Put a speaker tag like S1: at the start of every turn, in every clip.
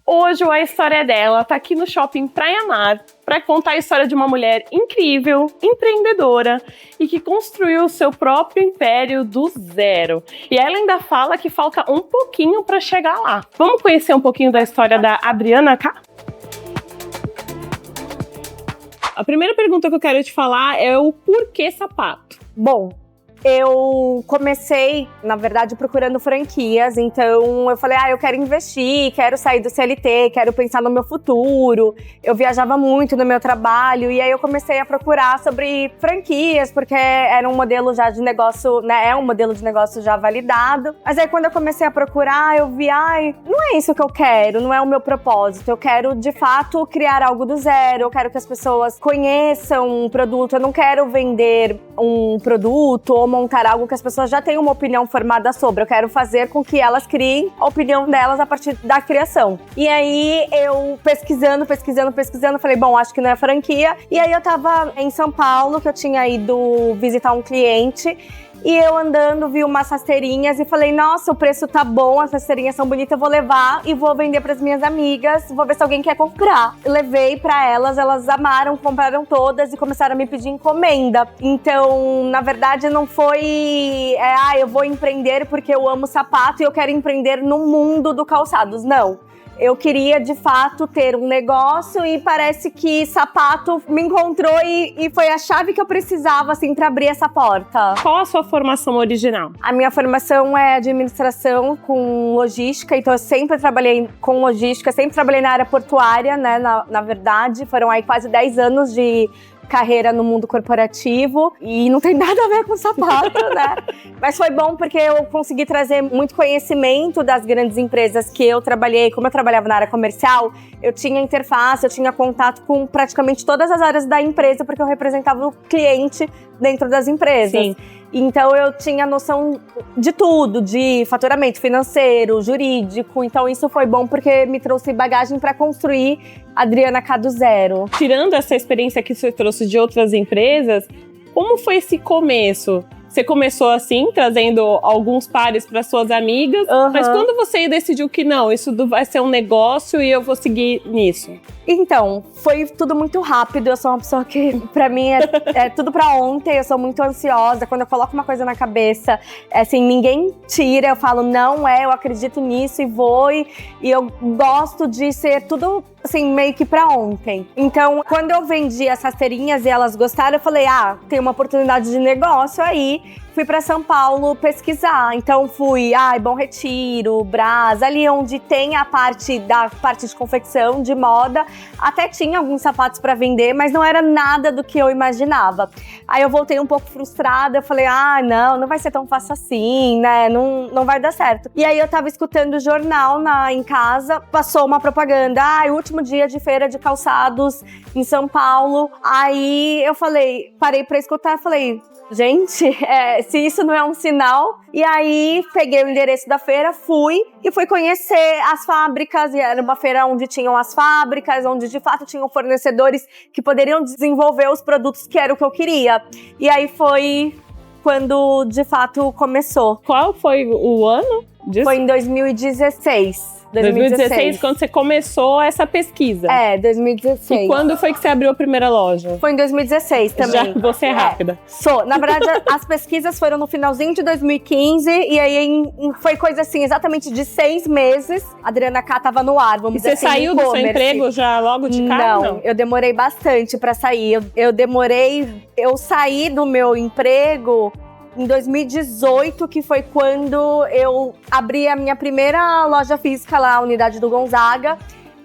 S1: Hoje a história dela tá aqui no Shopping Praia Mar para contar a história de uma mulher incrível, empreendedora e que construiu o seu próprio império do zero. E ela ainda fala que falta um pouquinho para chegar lá. Vamos conhecer um pouquinho da história da Adriana K? A primeira pergunta que eu quero te falar é o porquê sapato?
S2: Bom, eu comecei, na verdade, procurando franquias, então eu falei, eu quero investir, quero sair do CLT, quero pensar no meu futuro. Eu viajava muito no meu trabalho e aí eu comecei a procurar sobre franquias, porque era um modelo já de negócio, né, é um modelo de negócio já validado. Mas aí quando eu comecei a procurar, eu vi, não é isso que eu quero, não é o meu propósito. Eu quero, de fato, criar algo do zero, eu quero que as pessoas conheçam um produto, eu não quero vender um produto ou montar algo que as pessoas já tenham uma opinião formada sobre. Eu quero fazer com que elas criem a opinião delas a partir da criação. E aí eu pesquisando, falei, bom, acho que não é franquia. E aí eu tava em São Paulo, que eu tinha ido visitar um cliente. E eu andando, vi umas rasteirinhas e falei, nossa, o preço tá bom, as rasteirinhas são bonitas, eu vou levar e vou vender pras minhas amigas, vou ver se alguém quer comprar. Levei pra elas amaram, compraram todas e começaram a me pedir encomenda. Então, na verdade, não foi, eu vou empreender porque eu amo sapato e eu quero empreender no mundo do calçados. Não. Eu queria, de fato, ter um negócio e parece que sapato me encontrou e foi a chave que eu precisava, assim, para abrir essa porta.
S1: Qual a sua formação original?
S2: A minha formação é administração com logística, então eu sempre trabalhei com logística, sempre trabalhei na área portuária, né, na verdade. Foram aí quase 10 anos de carreira no mundo corporativo e não tem nada a ver com sapato, né? Mas foi bom porque eu consegui trazer muito conhecimento das grandes empresas que eu trabalhei. Como eu trabalhava na área comercial, eu tinha interface, eu tinha contato com praticamente todas as áreas da empresa porque eu representava o cliente dentro das empresas.
S1: Sim.
S2: Então eu tinha noção de tudo, de faturamento financeiro, jurídico. Então isso foi bom porque me trouxe bagagem para construir a Adriana K do zero.
S1: Tirando essa experiência que você trouxe de outras empresas, como foi esse começo? Você começou assim, trazendo alguns pares para suas amigas, mas quando você decidiu que não, isso vai ser um negócio e eu vou seguir nisso?
S2: Então, foi tudo muito rápido. Eu sou uma pessoa que, pra mim, é tudo pra ontem. Eu sou muito ansiosa. Quando eu coloco uma coisa na cabeça, assim, ninguém tira. Eu falo, não eu acredito nisso e vou. E eu gosto de ser tudo, assim, meio que pra ontem. Então, quando eu vendi as rasteirinhas e elas gostaram, eu falei, tem uma oportunidade de negócio aí. Fui para São Paulo pesquisar, então fui, Bom Retiro, Brás, ali onde tem a parte de confecção, de moda, até tinha alguns sapatos para vender, mas não era nada do que eu imaginava. Aí eu voltei um pouco frustrada, eu falei, não vai ser tão fácil assim, né, não vai dar certo. E aí eu tava escutando o jornal em casa, passou uma propaganda, o último dia de feira de calçados em São Paulo, aí eu falei, parei para escutar, falei, gente, se isso não é um sinal. E aí, peguei o endereço da feira, fui conhecer as fábricas. E era uma feira onde tinham as fábricas, onde de fato tinham fornecedores que poderiam desenvolver os produtos que era o que eu queria. E aí foi quando de fato começou.
S1: Qual foi o ano disso?
S2: Foi em 2016.
S1: 2016, quando você começou essa pesquisa.
S2: 2016.
S1: E quando foi que você abriu a primeira loja?
S2: Foi em 2016 também.
S1: Já você é rápida.
S2: Sou. Na verdade, as pesquisas foram no finalzinho de 2015 e aí foi coisa assim, exatamente de 6 meses, a Adriana K tava no ar, vamos dizer assim.
S1: E você saiu do seu emprego já logo de cara?
S2: Não, eu demorei bastante pra sair. Eu saí do meu emprego em 2018, que foi quando eu abri a minha primeira loja física lá, a unidade do Gonzaga,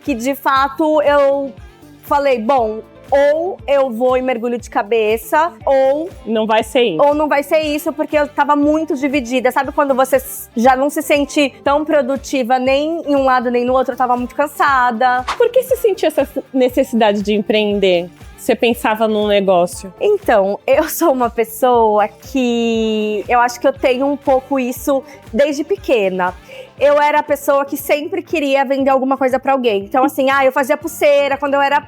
S2: que de fato eu falei, bom, ou eu vou em mergulho de cabeça, ou
S1: não vai ser isso.
S2: Ou não vai ser isso, porque eu tava muito dividida. Sabe quando você já não se sente tão produtiva nem em um lado nem no outro? Eu tava muito cansada.
S1: Por que você sentia essa necessidade de empreender? Você pensava num negócio?
S2: Então, eu sou uma pessoa que eu acho que eu tenho um pouco isso desde pequena. Eu era a pessoa que sempre queria vender alguma coisa pra alguém. Então, assim, eu fazia pulseira quando eu era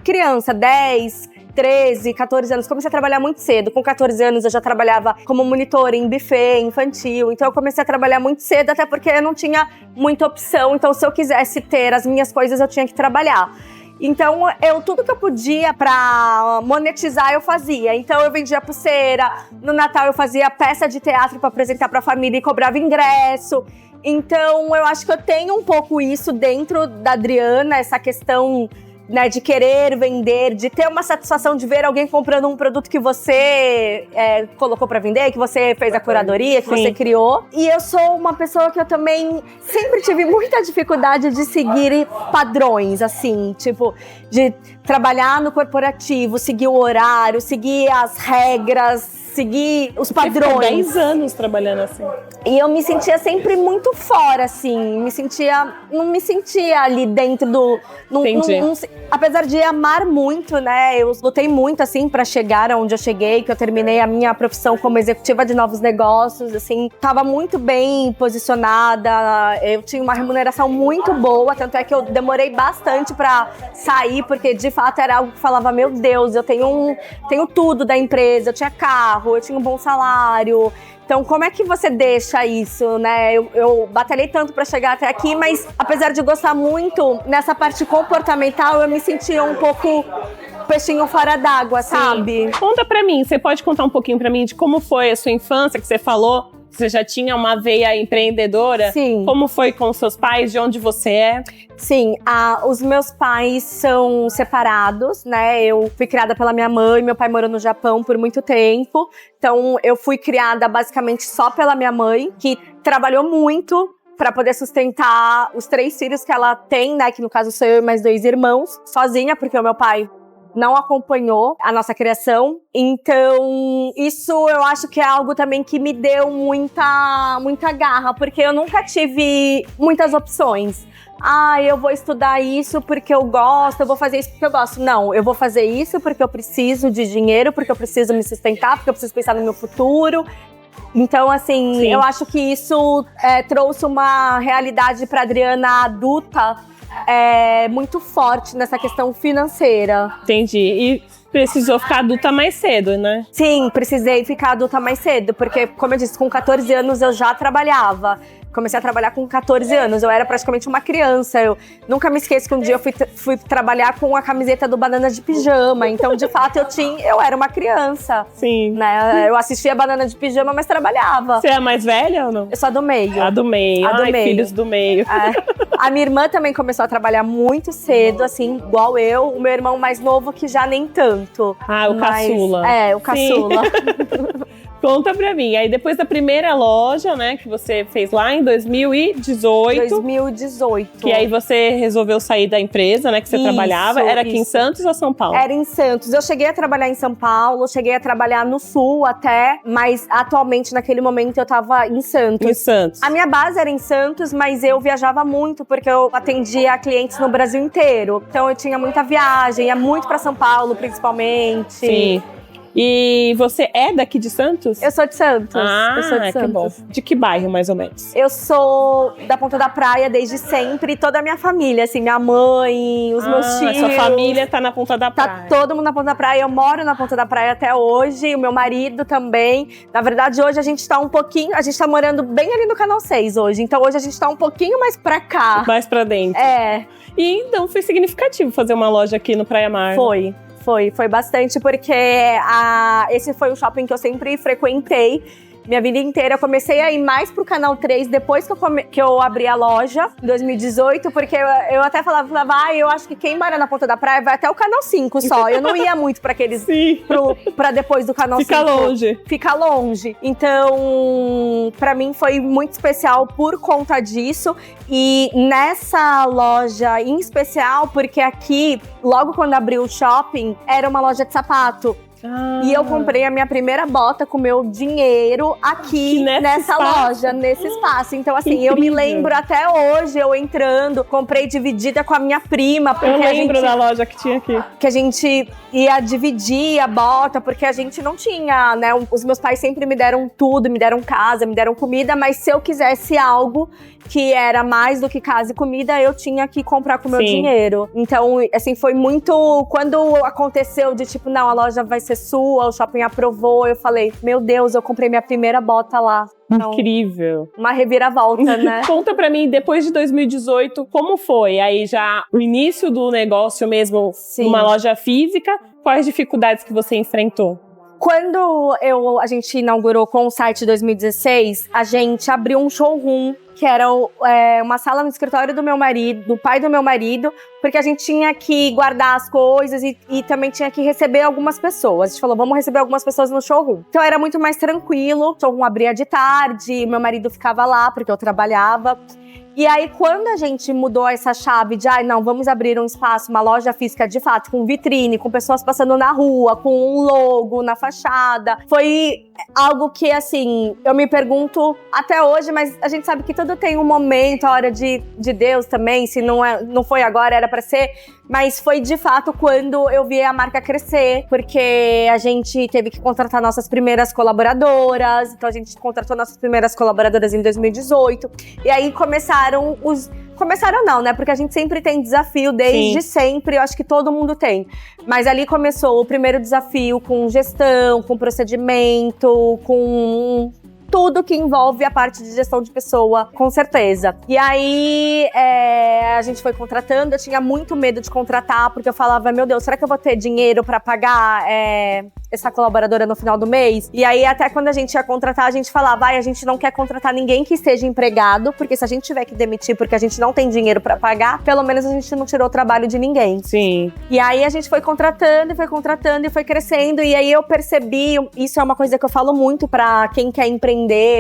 S2: criança, 10, 13, 14 anos, comecei a trabalhar muito cedo. Com 14 anos eu já trabalhava como monitora em buffet infantil. Então eu comecei a trabalhar muito cedo, até porque eu não tinha muita opção. Então se eu quisesse ter as minhas coisas, eu tinha que trabalhar. Então, tudo que eu podia pra monetizar, eu fazia. Então, eu vendia pulseira. No Natal, eu fazia peça de teatro pra apresentar pra família e cobrava ingresso. Então, eu acho que eu tenho um pouco isso dentro da Adriana, essa questão, né, de querer vender, de ter uma satisfação de ver alguém comprando um produto que você colocou pra vender, que você fez a curadoria, que você criou. E eu sou uma pessoa que eu também sempre tive muita dificuldade de seguir padrões, assim, tipo, de trabalhar no corporativo, seguir o horário, seguir as regras, seguir os padrões. Você ficou
S1: 10 anos trabalhando assim.
S2: E eu me sentia sempre muito fora, assim. Não me sentia ali dentro do...
S1: Entendi.
S2: Apesar de amar muito, né? Eu lutei muito, assim, pra chegar onde eu cheguei, que eu terminei a minha profissão como executiva de novos negócios, assim. Tava muito bem posicionada, eu tinha uma remuneração muito boa, tanto é que eu demorei bastante pra sair, porque de fato era algo que falava, meu Deus, eu tenho tudo da empresa, eu tinha carro, eu tinha um bom salário. Então, como é que você deixa isso, né? Eu batalhei tanto pra chegar até aqui, mas apesar de gostar muito, nessa parte comportamental, eu me sentia um pouco peixinho fora d'água, sabe?
S1: Conta pra mim, você pode contar um pouquinho pra mim de como foi a sua infância, que você falou, você já tinha uma veia empreendedora?
S2: Sim.
S1: Como foi com os seus pais, de onde você é?
S2: Sim, os meus pais são separados, né? Eu fui criada pela minha mãe, meu pai morou no Japão por muito tempo. Então, eu fui criada basicamente só pela minha mãe, que trabalhou muito para poder sustentar os 3 filhos que ela tem, né? Que no caso sou eu e mais 2 irmãos, sozinha, porque o meu pai não acompanhou a nossa criação. Então, isso eu acho que é algo também que me deu muita garra, porque eu nunca tive muitas opções. Eu vou estudar isso porque eu gosto, eu vou fazer isso porque eu gosto. Não, eu vou fazer isso porque eu preciso de dinheiro, porque eu preciso me sustentar, porque eu preciso pensar no meu futuro. Então, assim, Sim. Eu acho que isso trouxe uma realidade para Adriana adulta muito forte nessa questão financeira.
S1: Entendi. E precisou ficar adulta mais cedo, né?
S2: Sim, precisei ficar adulta mais cedo, porque, como eu disse, com 14 anos eu já trabalhava. Comecei a trabalhar com 14 anos, eu era praticamente uma criança. Eu nunca me esqueço que um dia eu fui trabalhar com a camiseta do Banana de Pijama. Então, de fato, eu era uma criança.
S1: Sim.
S2: Né? Eu assistia Banana de Pijama, mas trabalhava.
S1: Você é a mais velha ou não?
S2: Eu sou a do meio.
S1: A do meio. Filhos do meio.
S2: A minha irmã também começou a trabalhar muito cedo, assim, igual eu. O meu irmão mais novo, que já nem tanto.
S1: O caçula.
S2: O caçula.
S1: Conta pra mim. Aí depois da primeira loja, né, que você fez lá em 2018.
S2: 2018.
S1: Que aí você resolveu sair da empresa, né, que você trabalhava. Era aqui em Santos ou São Paulo?
S2: Era em Santos. Eu cheguei a trabalhar em São Paulo, cheguei a trabalhar no Sul até, mas atualmente, naquele momento, eu tava em Santos.
S1: Em Santos.
S2: A minha base era em Santos, mas eu viajava muito, porque eu atendia clientes no Brasil inteiro. Então eu tinha muita viagem, ia muito pra São Paulo, principalmente.
S1: Sim. E você é daqui de Santos?
S2: Eu sou de Santos.
S1: Eu sou de Santos. Que bom. De que bairro, mais ou menos?
S2: Eu sou da Ponta da Praia desde sempre. Toda a minha família, assim, minha mãe, os meus tios.
S1: Sua família tá na Ponta da Praia.
S2: Tá todo mundo na Ponta da Praia. Eu moro na Ponta da Praia até hoje. O meu marido também. Na verdade, hoje a gente tá a gente tá morando bem ali no Canal 6 hoje. Então, hoje a gente tá um pouquinho mais pra cá.
S1: Mais pra dentro.
S2: E
S1: então, foi significativo fazer uma loja aqui no Praia Mar.
S2: Foi bastante, porque esse foi um shopping que eu sempre frequentei. Minha vida inteira, eu comecei a ir mais pro Canal 3 depois que eu abri a loja, em 2018, porque eu até falava, eu acho que quem mora na Ponta da Praia vai até o Canal 5 só. Eu não ia muito pra aqueles, pra depois do Canal 5. Fica longe. Então, pra mim foi muito especial por conta disso. E nessa loja em especial, porque aqui, logo quando abriu o shopping, era uma loja de sapato. E eu comprei a minha primeira bota com meu dinheiro aqui nessa loja, nesse espaço. Então, assim, eu me lembro até hoje, eu entrando, comprei dividida com a minha prima. Porque
S1: eu lembro da loja que tinha aqui.
S2: Que a gente ia dividir a bota, porque a gente não tinha, né? Os meus pais sempre me deram tudo, me deram casa, me deram comida, mas se eu quisesse algo que era mais do que casa e comida, eu tinha que comprar com o meu dinheiro. Então, assim, foi muito... Quando aconteceu de tipo, não, a loja vai ser sua, o shopping aprovou, eu falei, meu Deus, eu comprei minha primeira bota lá. Então,
S1: incrível.
S2: Uma reviravolta, né?
S1: Conta pra mim, depois de 2018, como foi? Aí já o início do negócio mesmo, numa loja física, quais dificuldades que você enfrentou?
S2: Quando a gente inaugurou com o site em 2016, a gente abriu um showroom, que era uma sala no escritório do meu marido, do pai do meu marido, porque a gente tinha que guardar as coisas e também tinha que receber algumas pessoas. A gente falou, vamos receber algumas pessoas no showroom. Então era muito mais tranquilo, o showroom abria de tarde, meu marido ficava lá, porque eu trabalhava. E aí, quando a gente mudou essa chave de, não, vamos abrir um espaço, uma loja física de fato, com vitrine, com pessoas passando na rua, com um logo na fachada, foi algo que, assim, eu me pergunto até hoje, mas a gente sabe que tudo tem um momento, a hora de Deus também, se não foi agora, era pra ser. Mas foi de fato quando eu vi a marca crescer, porque a gente teve que contratar nossas primeiras colaboradoras. Então a gente contratou nossas primeiras colaboradoras em 2018. E aí começaram não, né? Porque a gente sempre tem desafio, desde sempre, eu acho que todo mundo tem. Mas ali começou o primeiro desafio com gestão, com procedimento, com tudo que envolve a parte de gestão de pessoa, com certeza. E aí, a gente foi contratando, eu tinha muito medo de contratar, porque eu falava, meu Deus, será que eu vou ter dinheiro pra pagar essa colaboradora no final do mês? E aí, até quando a gente ia contratar, a gente falava, a gente não quer contratar ninguém que esteja empregado, porque se a gente tiver que demitir porque a gente não tem dinheiro pra pagar, pelo menos a gente não tirou o trabalho de ninguém.
S1: Sim.
S2: E aí, a gente foi contratando e foi crescendo, e aí eu percebi, isso é uma coisa que eu falo muito pra quem quer empreender,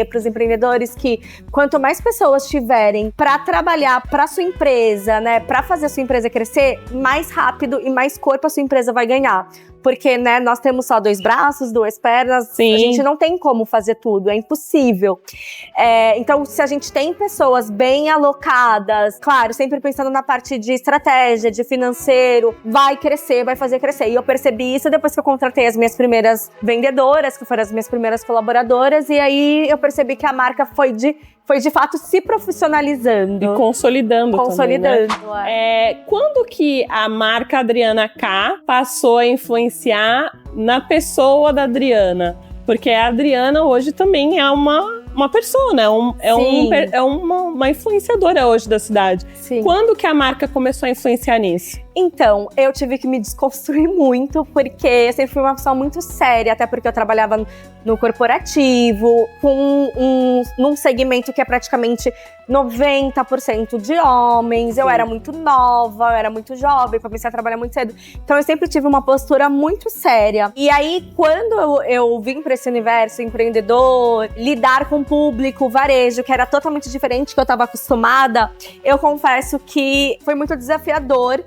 S2: para os empreendedores, que quanto mais pessoas tiverem para trabalhar para sua empresa, né, para fazer a sua empresa crescer, mais rápido e mais corpo a sua empresa vai ganhar. Porque, né, nós temos só 2 braços, 2 pernas, a gente não tem como fazer tudo, é impossível. Então, se a gente tem pessoas bem alocadas, claro, sempre pensando na parte de estratégia, de financeiro, vai crescer, vai fazer crescer. E eu percebi isso depois que eu contratei as minhas primeiras vendedoras, que foram as minhas primeiras colaboradoras, e aí eu percebi que a marca foi de fato se profissionalizando.
S1: E consolidando também, né? Quando que a marca Adriana K passou a influenciar na pessoa da Adriana? Porque a Adriana hoje também é uma persona, é uma influenciadora hoje da cidade.
S2: Sim.
S1: Quando que a marca começou a influenciar nisso?
S2: Então, eu tive que me desconstruir muito, porque eu sempre fui uma pessoa muito séria, até porque eu trabalhava no corporativo, num segmento que é praticamente 90% de homens. Eu era muito nova, eu era muito jovem, comecei a trabalhar muito cedo. Então, eu sempre tive uma postura muito séria. E aí, quando eu vim para esse universo empreendedor, lidar com o público, varejo, que era totalmente diferente do que eu estava acostumada, eu confesso que foi muito desafiador.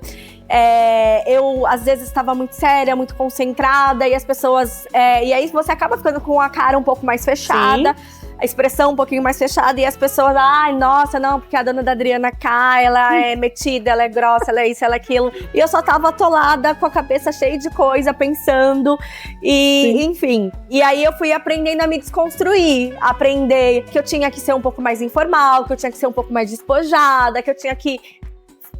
S2: Eu, às vezes, estava muito séria, muito concentrada, e as pessoas... e aí você acaba ficando com a cara um pouco mais fechada, a expressão um pouquinho mais fechada, e as pessoas, nossa, não, porque a dona da Adriana K, ela é metida, ela é grossa, ela é isso, ela é aquilo. E eu só tava atolada, com a cabeça cheia de coisa, pensando, e enfim. E aí eu fui aprendendo a me desconstruir, aprender que eu tinha que ser um pouco mais informal, que eu tinha que ser um pouco mais despojada, que eu tinha que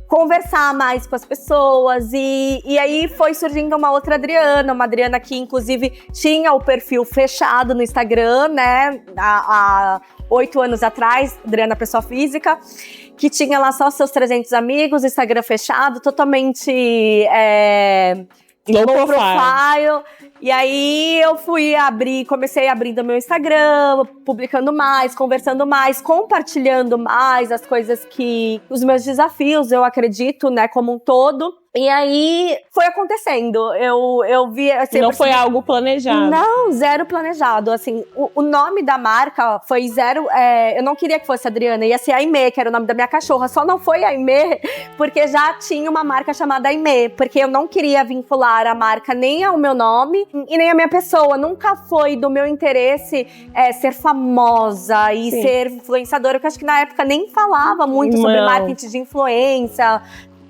S2: conversar mais com as pessoas, e aí foi surgindo uma outra Adriana, uma Adriana que inclusive tinha o perfil fechado no Instagram, né, há 8 anos atrás, Adriana pessoa física, que tinha lá só seus 300 amigos, Instagram fechado, totalmente low profile. E aí eu comecei abrindo meu Instagram, publicando mais, conversando mais, compartilhando mais as coisas os meus desafios, eu acredito, né, como um todo. E aí, foi acontecendo. Eu vi...
S1: Não foi algo planejado?
S2: Não, zero planejado. Assim, o nome da marca foi zero... eu não queria que fosse Adriana, ia ser Aimee, que era o nome da minha cachorra. Só não foi Aimee, porque já tinha uma marca chamada Aimee. Porque eu não queria vincular a marca nem ao meu nome e nem à minha pessoa. Nunca foi do meu interesse ser famosa e ser influenciadora. Porque eu acho que na época nem falava muito sobre marketing de influência.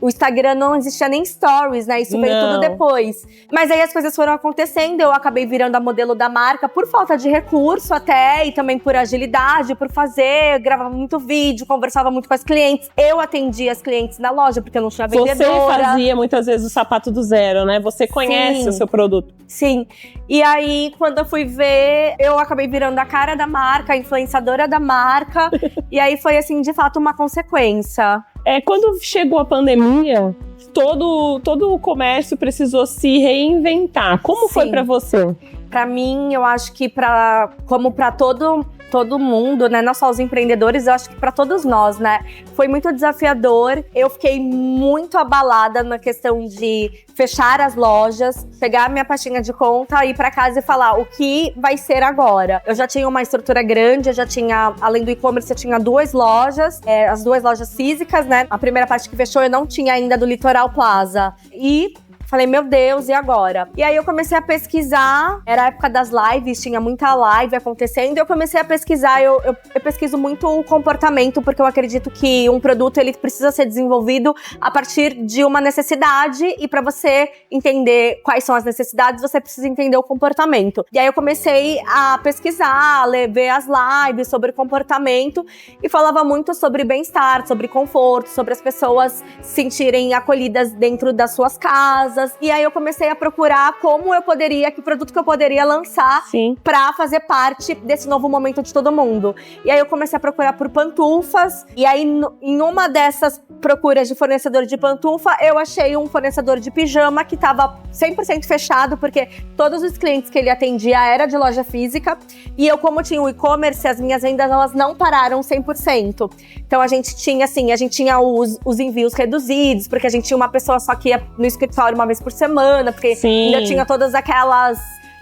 S2: O Instagram não existia nem stories, né? Isso veio tudo depois. Mas aí as coisas foram acontecendo, eu acabei virando a modelo da marca por falta de recurso até, e também por agilidade, por fazer, gravava muito vídeo, conversava muito com as clientes. Eu atendia as clientes na loja, porque eu não tinha vendedora.
S1: Você fazia muitas vezes o sapato do zero, né? Você conhece o seu produto.
S2: Sim. E aí, quando eu fui ver, eu acabei virando a cara da marca, a influenciadora da marca. E aí foi, assim, de fato, uma consequência.
S1: Quando chegou a pandemia, todo o comércio precisou se reinventar. Como foi pra você?
S2: Pra mim, eu acho que como pra todo mundo, né? Não só os empreendedores, eu acho que pra todos nós, né? Foi muito desafiador. Eu fiquei muito abalada na questão de fechar as lojas, pegar a minha pastinha de conta, ir pra casa e falar o que vai ser agora. Eu já tinha uma estrutura grande, eu já tinha, além do e-commerce, eu tinha 2 lojas, as 2 lojas físicas, né? A primeira parte que fechou eu não tinha ainda do Litoral Plaza. E falei, meu Deus, e agora? E aí eu comecei a pesquisar, era a época das lives, tinha muita live acontecendo, e eu comecei a pesquisar, eu pesquiso muito o comportamento, porque eu acredito que um produto, ele precisa ser desenvolvido a partir de uma necessidade, e para você entender quais são as necessidades, você precisa entender o comportamento. E aí eu comecei a pesquisar, ver as lives sobre comportamento, e falava muito sobre bem-estar, sobre conforto, sobre as pessoas se sentirem acolhidas dentro das suas casas. E aí eu comecei a procurar que produto que eu poderia lançar pra fazer parte desse novo momento de todo mundo. E aí eu comecei a procurar por pantufas, e aí em uma dessas procuras de fornecedor de pantufa, eu achei um fornecedor de pijama que tava 100% fechado, porque todos os clientes que ele atendia era de loja física, e eu, como tinha o e-commerce, as minhas vendas, elas não pararam 100%. Então a gente tinha os envios reduzidos, porque a gente tinha uma pessoa só que ia no escritório uma vez por semana, porque ainda tinha todas aquelas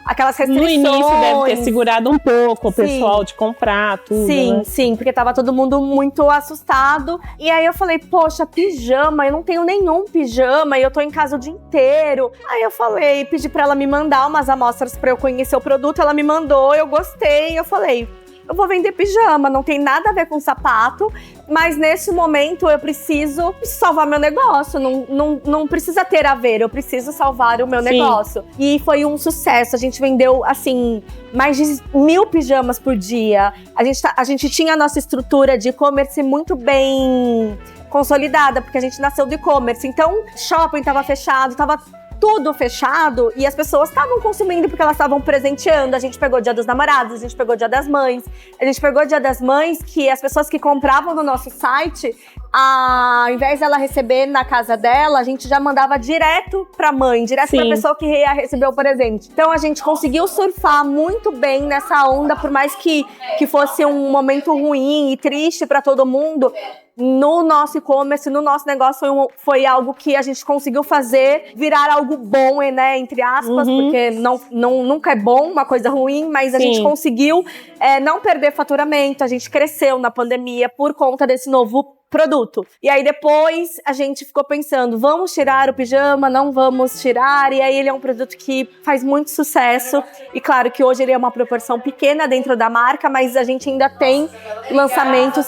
S2: restrições.
S1: No início deve ter segurado um pouco o pessoal de comprar tudo, né?
S2: Sim, porque tava todo mundo muito assustado. E aí eu falei, poxa, pijama, eu não tenho nenhum pijama e eu tô em casa o dia inteiro. Aí eu falei, pedi pra ela me mandar umas amostras pra eu conhecer o produto, ela me mandou, eu gostei, eu falei, eu vou vender pijama, não tem nada a ver com sapato, mas nesse momento eu preciso salvar meu negócio, não precisa ter a ver, eu preciso salvar o meu negócio. E foi um sucesso, a gente vendeu, assim, mais de 1.000 pijamas por dia. A gente tinha a nossa estrutura de e-commerce muito bem consolidada, porque a gente nasceu do e-commerce, então shopping tava fechado, tava tudo fechado, e as pessoas estavam consumindo porque elas estavam presenteando. A gente pegou Dia dos Namorados, a gente pegou Dia das Mães. A gente pegou Dia das Mães, que as pessoas que compravam no nosso site, ao invés dela receber na casa dela, a gente já mandava direto pra mãe, direto pra pessoa que ia receber o presente. Então a gente conseguiu surfar muito bem nessa onda, por mais que fosse um momento ruim e triste pra todo mundo. No nosso e-commerce, no nosso negócio, foi algo que a gente conseguiu fazer virar algo bom, né, entre aspas, porque nunca é bom uma coisa ruim, mas a gente conseguiu não perder faturamento, a gente cresceu na pandemia por conta desse novo produto. E aí depois a gente ficou pensando, vamos tirar o pijama, não vamos tirar? E aí ele é um produto que faz muito sucesso, e claro que hoje ele é uma proporção pequena dentro da marca, mas a gente ainda tem lançamentos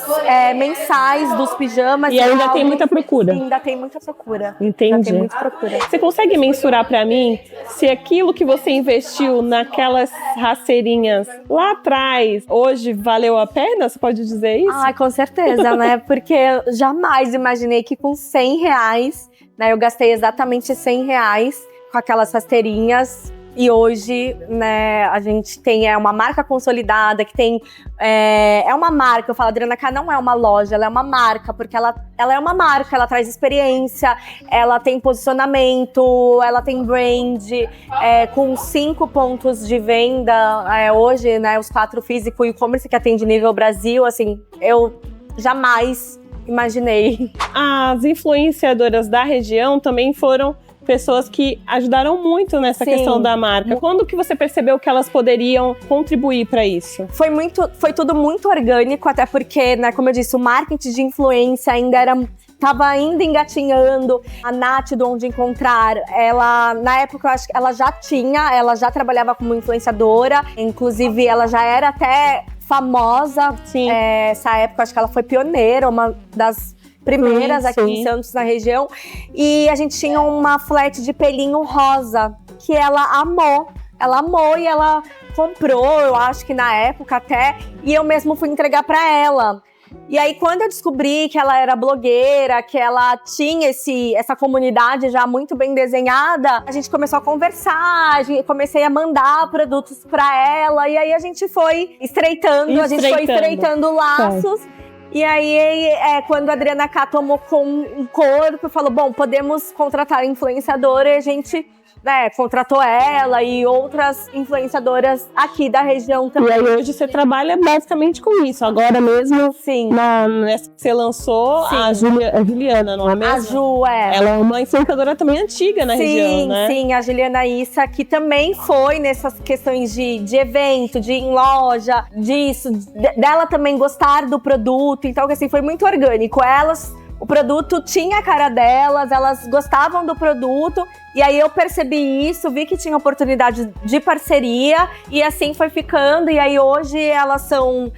S2: mensais dos pijamas.
S1: E ainda tem muita procura.
S2: Ainda tem muita procura.
S1: Entendi.
S2: Ainda tem muita procura.
S1: Você consegue mensurar pra mim se aquilo que você investiu naquelas rasteirinhas lá atrás, hoje valeu a pena? Você pode dizer isso?
S2: Ah, com certeza, né? Porque eu jamais imaginei que com R$100, né, eu gastei exatamente R$100 com aquelas rasteirinhas. E hoje, né, a gente tem uma marca consolidada, que tem... É uma marca, eu falo, Adriana K não é uma loja, ela é uma marca, porque ela é uma marca, ela traz experiência, ela tem posicionamento, ela tem brand, com 5 pontos de venda hoje, né, os 4 físicos e e-commerce que atende nível Brasil, assim, eu jamais imaginei.
S1: As influenciadoras da região também foram pessoas que ajudaram muito nessa questão da marca. Quando que você percebeu que elas poderiam contribuir para isso?
S2: Foi tudo muito orgânico, até porque, né, como eu disse, o marketing de influência tava ainda engatinhando. A Nath, do Onde Encontrar, ela, na época, eu acho que ela já trabalhava como influenciadora, inclusive ela já era até famosa.
S1: Sim.
S2: Essa época, acho que ela foi pioneira, uma das primeiras aqui em Santos, na região. E a gente tinha uma flat de pelinho rosa, que ela amou. Ela amou e ela comprou, eu acho que na época até, e eu mesmo fui entregar pra ela. E aí, quando eu descobri que ela era blogueira, que ela tinha essa comunidade já muito bem desenhada, a gente começou a conversar, comecei a mandar produtos pra ela, e aí a gente foi estreitando laços. E aí, quando a Adriana K tomou com um corpo, falou, bom, podemos contratar a influenciadora, e a gente contratou ela e outras influenciadoras aqui da região também.
S1: E aí hoje você trabalha basicamente com isso. Agora mesmo, nessa que você lançou, a Juliana, não é mesmo?
S2: A Ju,
S1: Ela é uma influenciadora também antiga na região, né?
S2: Sim, a Juliana Issa, que também foi nessas questões de evento, de ir em loja, disso, dela também gostar do produto. Então, assim, foi muito orgânico. O produto tinha a cara delas, elas gostavam do produto. E aí eu percebi isso, vi que tinha oportunidade de parceria e assim foi ficando. E aí hoje elas são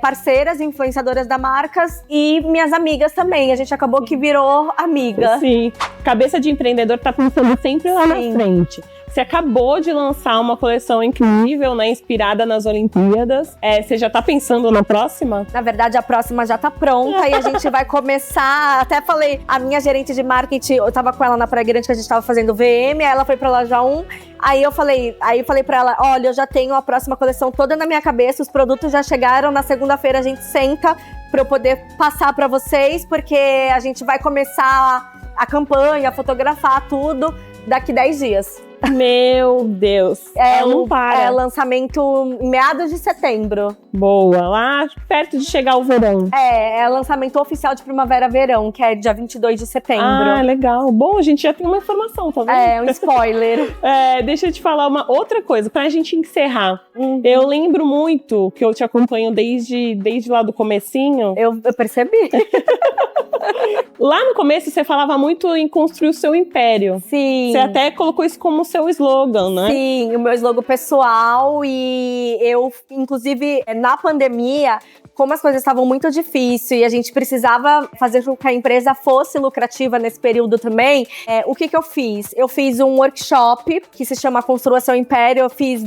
S2: parceiras, influenciadoras da marcas e minhas amigas também. A gente acabou que virou amiga.
S1: Sim, cabeça de empreendedor tá pensando sempre lá na frente. Você acabou de lançar uma coleção incrível, né, inspirada nas Olimpíadas. Você já tá pensando na próxima?
S2: Na verdade, a próxima já tá pronta e a gente vai começar. Até falei, a minha gerente de marketing, eu tava com ela na Praia Grande, que a gente tava fazendo VM, aí ela foi pra loja 1. Aí eu falei pra ela, olha, eu já tenho a próxima coleção toda na minha cabeça, os produtos já chegaram, na segunda-feira a gente senta pra eu poder passar pra vocês, porque a gente vai começar a campanha, fotografar tudo daqui 10 dias.
S1: Meu Deus, não para.
S2: É lançamento em meados de setembro.
S1: Boa, lá perto de chegar o verão.
S2: É lançamento oficial de primavera-verão, que é dia 22 de setembro.
S1: Ah, legal. Bom, a gente já tem uma informação, tá vendo?
S2: Um spoiler.
S1: Deixa eu te falar uma outra coisa, pra gente encerrar. Eu lembro muito que eu te acompanho desde lá do comecinho.
S2: Eu percebi.
S1: Lá no começo, você falava muito em construir o seu império.
S2: Sim.
S1: Você até colocou isso como seu slogan, né?
S2: Sim, o meu slogan pessoal. E eu, inclusive, na pandemia, como as coisas estavam muito difíceis e a gente precisava fazer com que a empresa fosse lucrativa nesse período também, o que eu fiz? Eu fiz um workshop que se chama Construa Seu Império. Eu fiz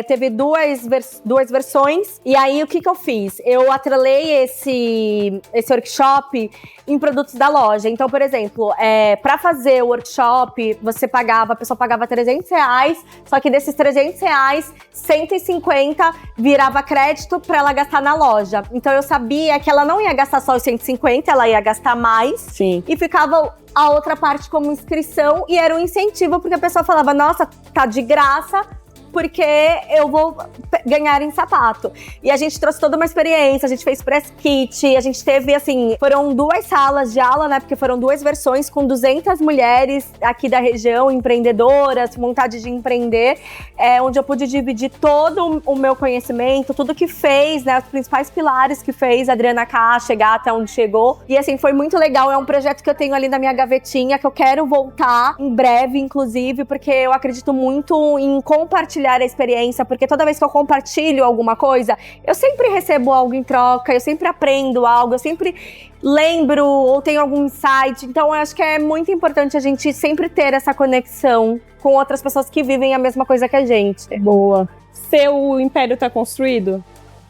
S2: teve duas versões. E aí, o que eu fiz? Eu atrelei esse workshop em produtos da loja. Então, por exemplo, para fazer o workshop, a pessoa pagava R$300, só que desses R$300, 150 virava crédito para ela gastar na loja. Então eu sabia que ela não ia gastar só os 150, ela ia gastar mais.
S1: Sim.
S2: E ficava a outra parte como inscrição e era um incentivo, porque a pessoa falava, nossa, tá de graça, porque eu vou ganhar em sapato. E a gente trouxe toda uma experiência, a gente fez press kit, a gente teve, assim, foram 2 salas de aula, né, porque foram 2 versões com 200 mulheres aqui da região, empreendedoras, vontade de empreender, onde eu pude dividir todo o meu conhecimento, tudo que fez, né, os principais pilares que fez a Adriana K chegar até onde chegou. E, assim, foi muito legal, é um projeto que eu tenho ali na minha gavetinha, que eu quero voltar em breve, inclusive, porque eu acredito muito em compartilhar a experiência, porque toda vez que eu compartilho alguma coisa, eu sempre recebo algo em troca, eu sempre aprendo algo, eu sempre lembro ou tenho algum insight. Então, eu acho que é muito importante a gente sempre ter essa conexão com outras pessoas que vivem a mesma coisa que a gente.
S1: Boa. Seu império tá construído?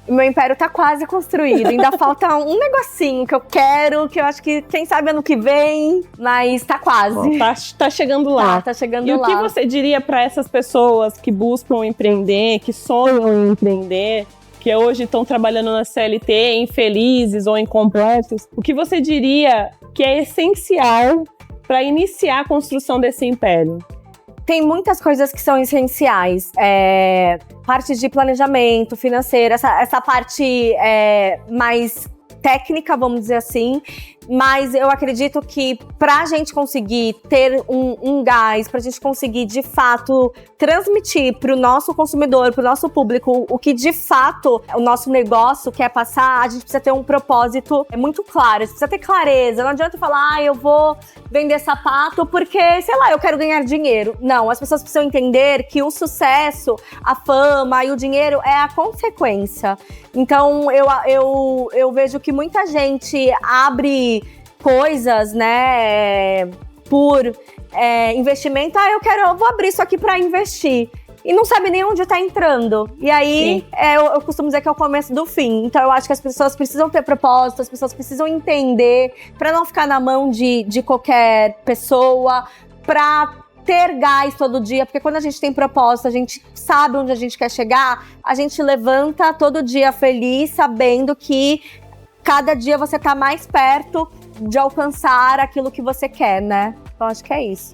S2: O meu império tá quase construído. Ainda falta um negocinho que eu quero, que eu acho que, quem sabe, ano que vem, mas tá quase.
S1: Bom, tá chegando lá.
S2: Tá chegando
S1: lá. E
S2: lá.
S1: o que você diria para essas pessoas que buscam empreender, que sonham em empreender, que hoje estão trabalhando na CLT, infelizes ou incompletos? O que você diria que é essencial para iniciar a construção desse império?
S2: Tem muitas coisas que são essenciais. Parte de planejamento financeiro, essa parte mais técnica, vamos dizer assim, mas eu acredito que pra gente conseguir ter um gás, pra gente conseguir de fato transmitir pro nosso consumidor, pro nosso público, o que de fato o nosso negócio quer passar, a gente precisa ter um propósito muito claro, a gente precisa ter clareza. Não adianta falar, eu vou vender sapato porque, sei lá, eu quero ganhar dinheiro. Não, as pessoas precisam entender que o sucesso, a fama e o dinheiro é a consequência. Então, eu vejo que muita gente abre coisas, né, por investimento. Eu vou abrir isso aqui para investir. E não sabe nem onde tá entrando. E aí, eu costumo dizer que é o começo do fim. Então, eu acho que as pessoas precisam ter propósito, as pessoas precisam entender, para não ficar na mão de qualquer pessoa, para ter gás todo dia, porque quando a gente tem propósito, a gente sabe onde a gente quer chegar, a gente levanta todo dia feliz, sabendo que cada dia você tá mais perto de alcançar aquilo que você quer, né? Então, acho que é isso.